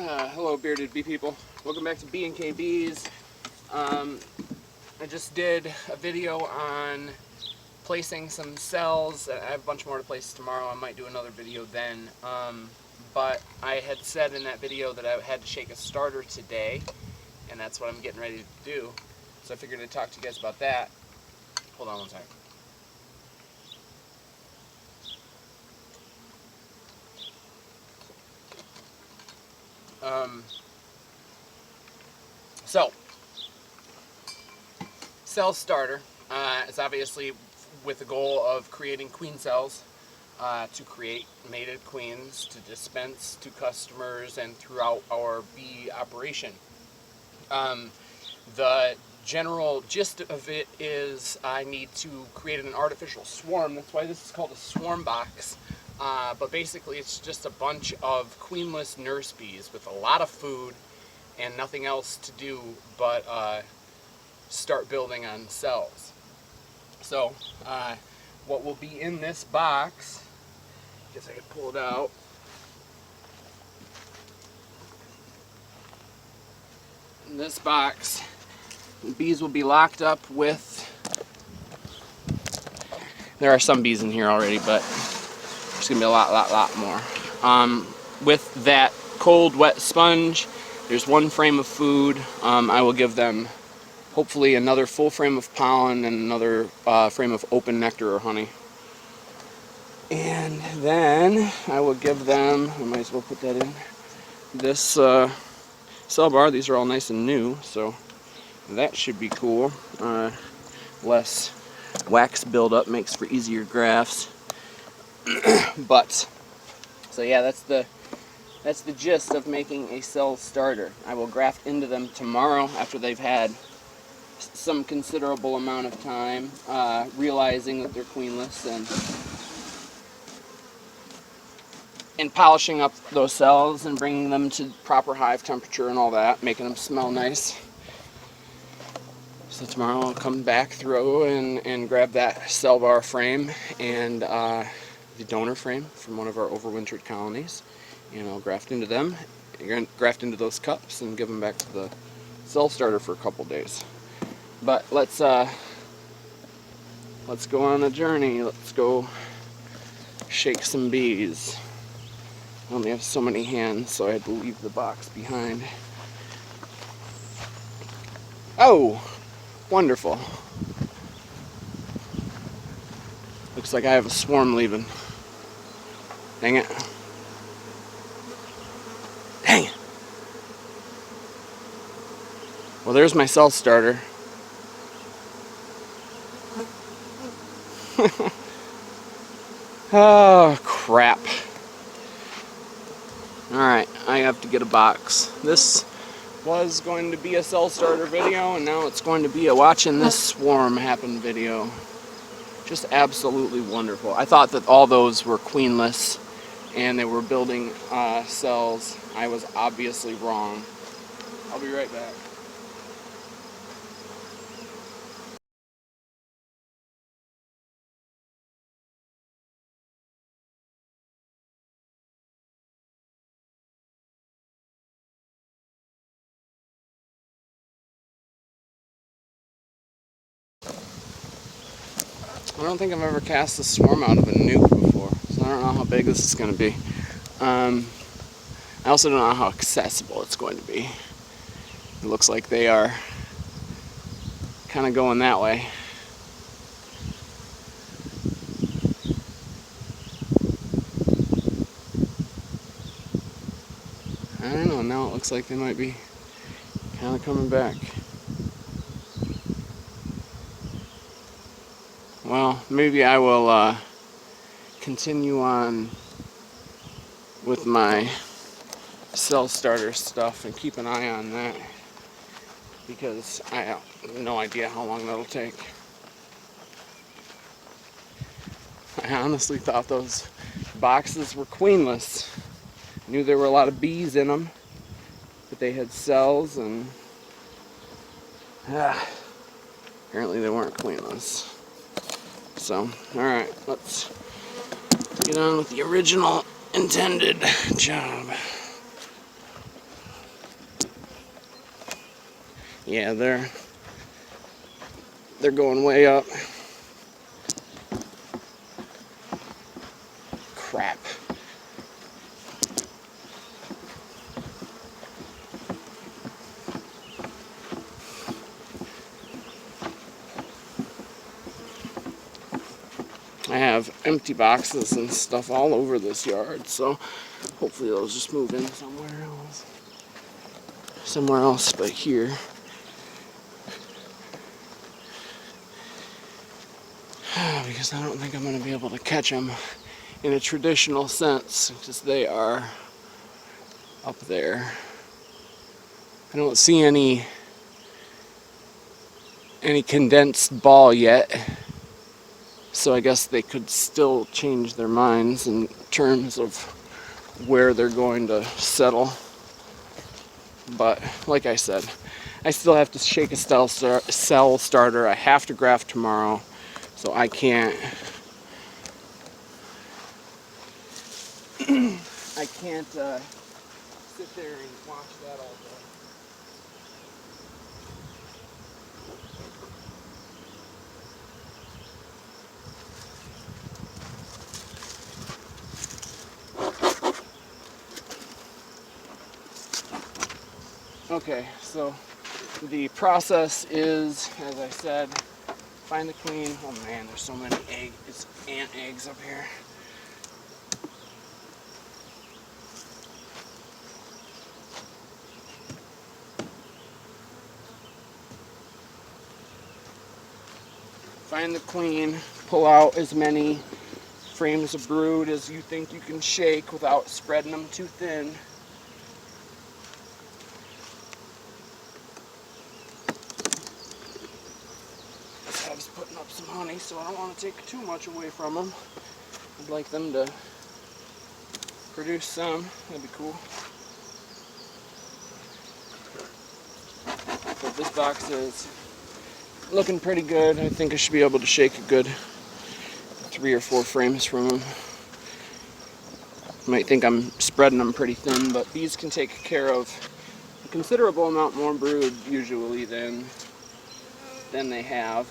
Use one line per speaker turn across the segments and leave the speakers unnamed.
Hello bearded bee people. Welcome back to B&K Bees. I just did a video on placing some cells. I have a bunch more to place tomorrow. I might do another video then. But I had said in that video that I had to shake a starter today, and that's what I'm getting ready to do. So I figured I'd talk to you guys about that. Hold on one second. So, cell starter is obviously with the goal of creating queen cells to create mated queens to dispense to customers and throughout our bee operation. The general gist of it is I need to create an artificial swarm. That's why this is called a swarm box. But basically it's just a bunch of queenless nurse bees with a lot of food and nothing else to do but start building on cells. So what will be in this box, I guess I could pull it out. In this box, the bees will be locked up with, there are some bees in here already, but there's going to be a lot more. With that cold, wet sponge, there's one frame of food. I will give them hopefully another full frame of pollen and another frame of open nectar or honey. And then I will give them, I might as well put that in, this cell bar. These are all nice and new, so that should be cool. Less wax buildup makes for easier grafts. But so yeah, that's the gist of making a cell starter. I will graft into them tomorrow after they've had some considerable amount of time realizing that they're queenless and polishing up those cells and bringing them to proper hive temperature and all that, making them smell nice. So tomorrow I'll come back through and grab that cell bar frame and the donor frame from one of our overwintered colonies, and I'll graft into them, graft into those cups, and give them back to the cell starter for a couple days. But let's go on a journey. Let's go shake some bees. I only have so many hands, so I had to leave the box behind. Oh, wonderful. Looks like I have a swarm leaving. Dang it. Dang it. Well, there's my cell starter. Oh, crap. Alright, I have to get a box. This was going to be a cell starter video, and now it's going to be a watching this swarm happen video. Just absolutely wonderful. I thought that all those were queenless and they were building cells. I was obviously wrong. I'll be right back. I don't think I've ever cast a swarm out of a nuke before, so I don't know how big this is going to be. I also don't know how accessible it's going to be. It looks like they are kind of going that way. I don't know, now it looks like they might be kind of coming back. Well, maybe I will continue on with my cell starter stuff and keep an eye on that, because I have no idea how long that'll take. I honestly thought those boxes were queenless. I knew there were a lot of bees in them, but they had cells, and apparently they weren't queenless. So, alright, let's get on with the original intended job. Yeah, they're going way up. Crap. I have empty boxes and stuff all over this yard, so hopefully they'll just move in somewhere else. Somewhere else but here. Because I don't think I'm going to be able to catch them in a traditional sense, because they are up there. I don't see any condensed ball yet, so I guess they could still change their minds in terms of where they're going to settle. But like I said, I still have to shake a cell starter. I have to graft tomorrow, so I can't sit there and watch that all day. Okay, so the process is, as I said, find the queen. Oh man, there's so many ant eggs up here. Find the queen, pull out as many frames of brood as you think you can shake without spreading them too thin. This hive's putting up some honey, so I don't want to take too much away from them. I'd like them to produce some. That'd be cool. But this box is looking pretty good. I think I should be able to shake a good 3 or 4 frames from them. You might think I'm spreading them pretty thin, but these can take care of a considerable amount more brood usually than they have.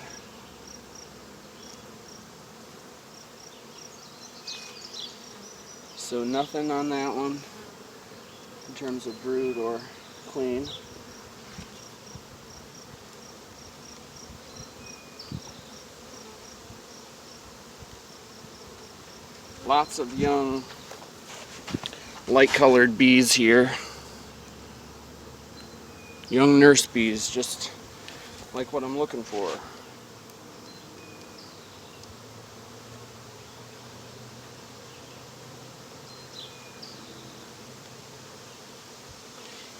So nothing on that one in terms of brood or queen. Lots of young light-colored bees here. Young nurse bees, just like what I'm looking for.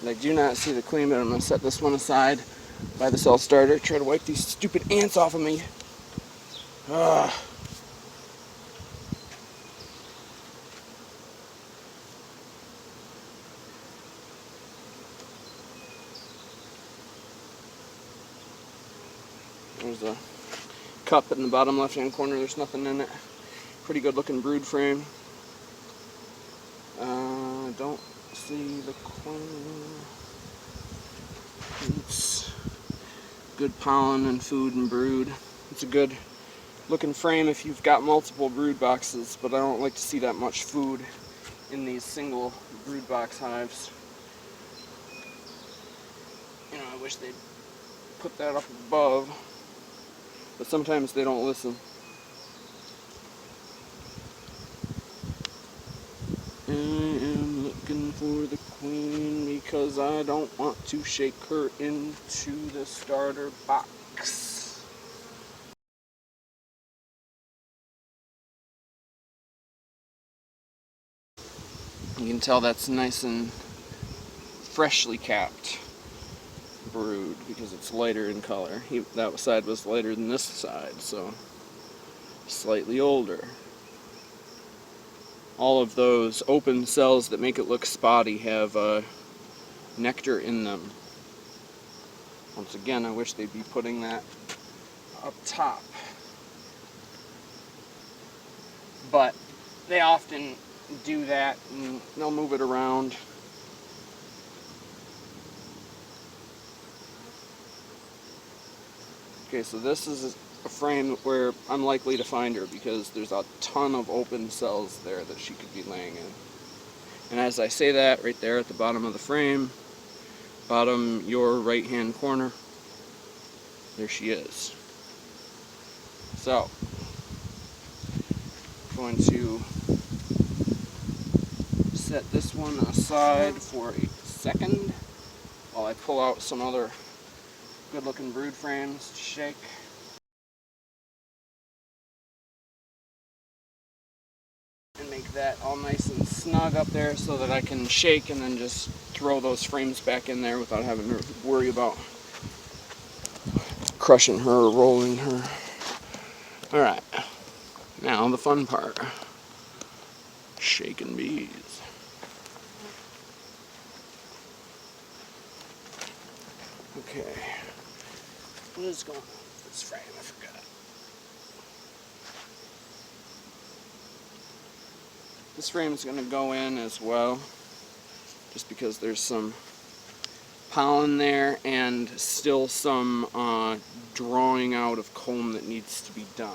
And I do not see the queen, but I'm going to set this one aside by the cell starter. Try to wipe these stupid ants off of me. Ugh. There's a cup in the bottom left-hand corner. There's nothing in it. Pretty good looking brood frame. Don't see the queen. It's good pollen and food and brood. It's a good looking frame if you've got multiple brood boxes, but I don't like to see that much food in these single brood box hives. You know, I wish they'd put that up above, but sometimes they don't listen. I am looking for the queen because I don't want to shake her into the starter box. You can tell that's nice and freshly capped brood because it's lighter in color. That side was lighter than this side, so slightly older. All of those open cells that make it look spotty have nectar in them. Once again, I wish they'd be putting that up top. But they often do that and they'll move it around. Okay, so this is a frame where I'm likely to find her because there's a ton of open cells there that she could be laying in. And as I say that, right there at the bottom of the frame, bottom your right hand corner, there she is. So, I'm going to set this one aside for a second while I pull out some other good looking brood frames to shake. And make that all nice and snug up there so that I can shake and then just throw those frames back in there without having to worry about crushing her or rolling her. Alright, now the fun part. Shaking bees. Okay, what is going on with this frame? I forgot. This frame is going to go in as well, just because there's some pollen there and still some drawing out of comb that needs to be done.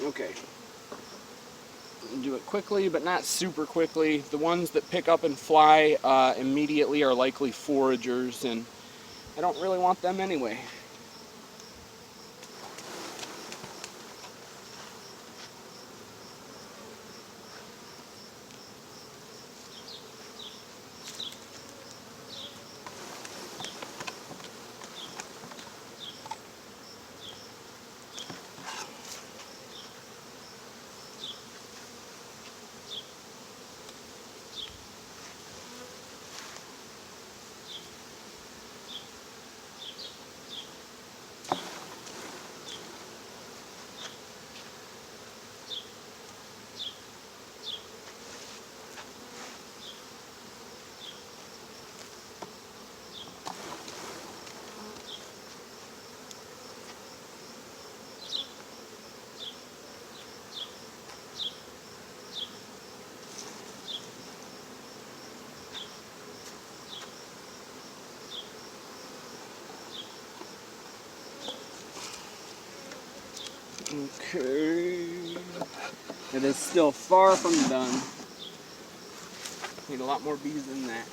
Okay. Do it quickly, but not super quickly. The ones that pick up and fly immediately are likely foragers, and I don't really want them anyway. Okay. It is still far from done. Need a lot more bees than that.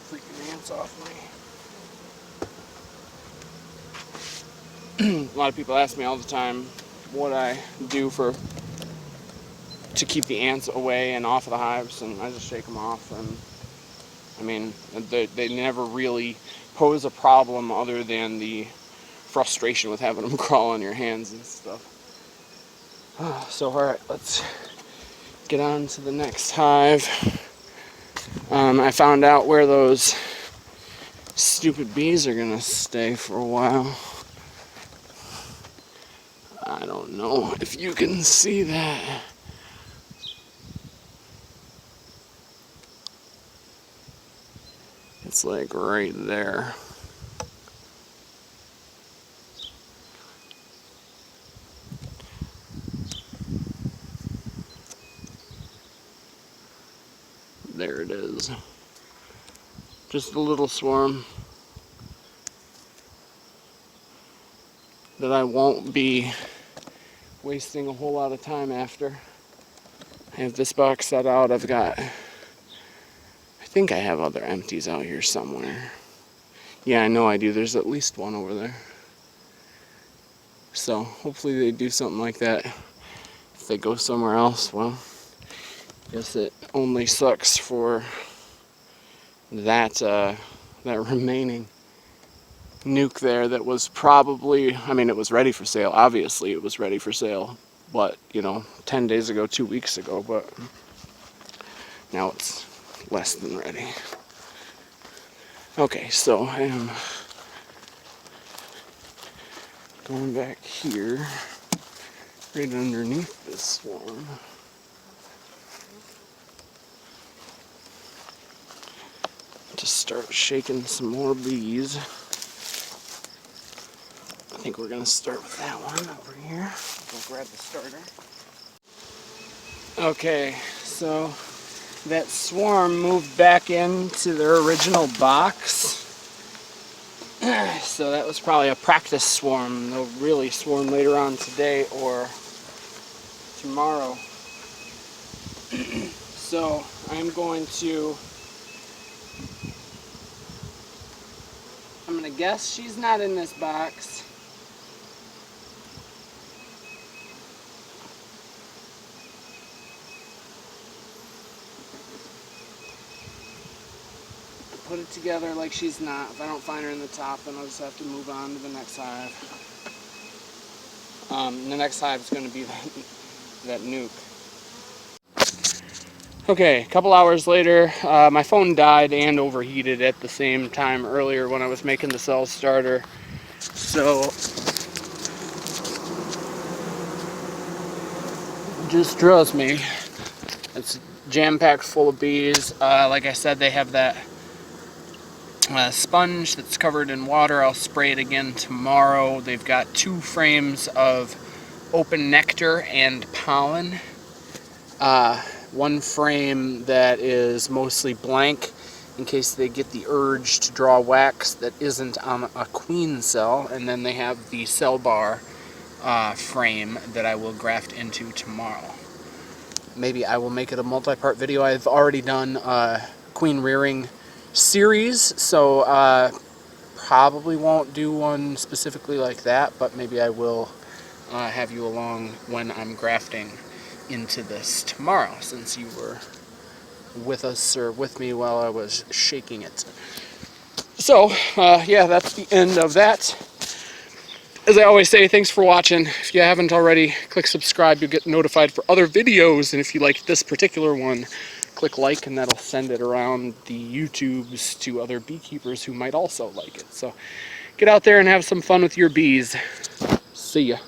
Freaking ants off me. A lot of people ask me all the time what I do to keep the ants away and off of the hives, and I just shake them off. And I mean, they never really pose a problem other than the frustration with having them crawl on your hands and stuff. So alright, let's get on to the next hive. I found out where those stupid bees are gonna stay for a while. I don't know if you can see that. It's like right there. There it is. Just a little swarm that I won't be wasting a whole lot of time after. I have this box set out. I think I have other empties out here somewhere. Yeah, I know I do. There's at least one over there. So hopefully they do something like that. If they go somewhere else, well, I guess it only sucks for that remaining nuke there that was probably, I mean, it was ready for sale. Obviously it was ready for sale, but, 10 days ago, 2 weeks ago, but Now it's less than ready. Okay, so I am going back here, right underneath this swarm. To start shaking some more bees. I think we're gonna start with that one over here. Go grab the starter. Okay, so that swarm moved back into their original box. So that was probably a practice swarm. They'll really swarm later on today or tomorrow. So I'm going to guess she's not in this box. Put it together like she's not. If I don't find her in the top, then I'll just have to move on to the next hive. The next hive is going to be that nuke. Okay, a couple hours later, my phone died and overheated at the same time earlier when I was making the cell starter. So, just trust me. It's jam-packed full of bees. Like I said, they have that sponge that's covered in water. I'll spray it again tomorrow. They've got 2 frames of open nectar and pollen. One frame that is mostly blank in case they get the urge to draw wax that isn't on a queen cell, and then they have the cell bar frame that I will graft into tomorrow. Maybe I will make it a multi-part video. I've already done queen rearing series, so probably won't do one specifically like that, but maybe I will have you along when I'm grafting into this tomorrow, since you were with us or with me while I was shaking it. So yeah, that's the end of that. As I always say, thanks for watching. If you haven't already, click subscribe. You'll get notified for other videos, and if you like this particular one, click like, and that'll send it around the YouTubes to other beekeepers who might also like it. So get out there and have some fun with your bees. See ya.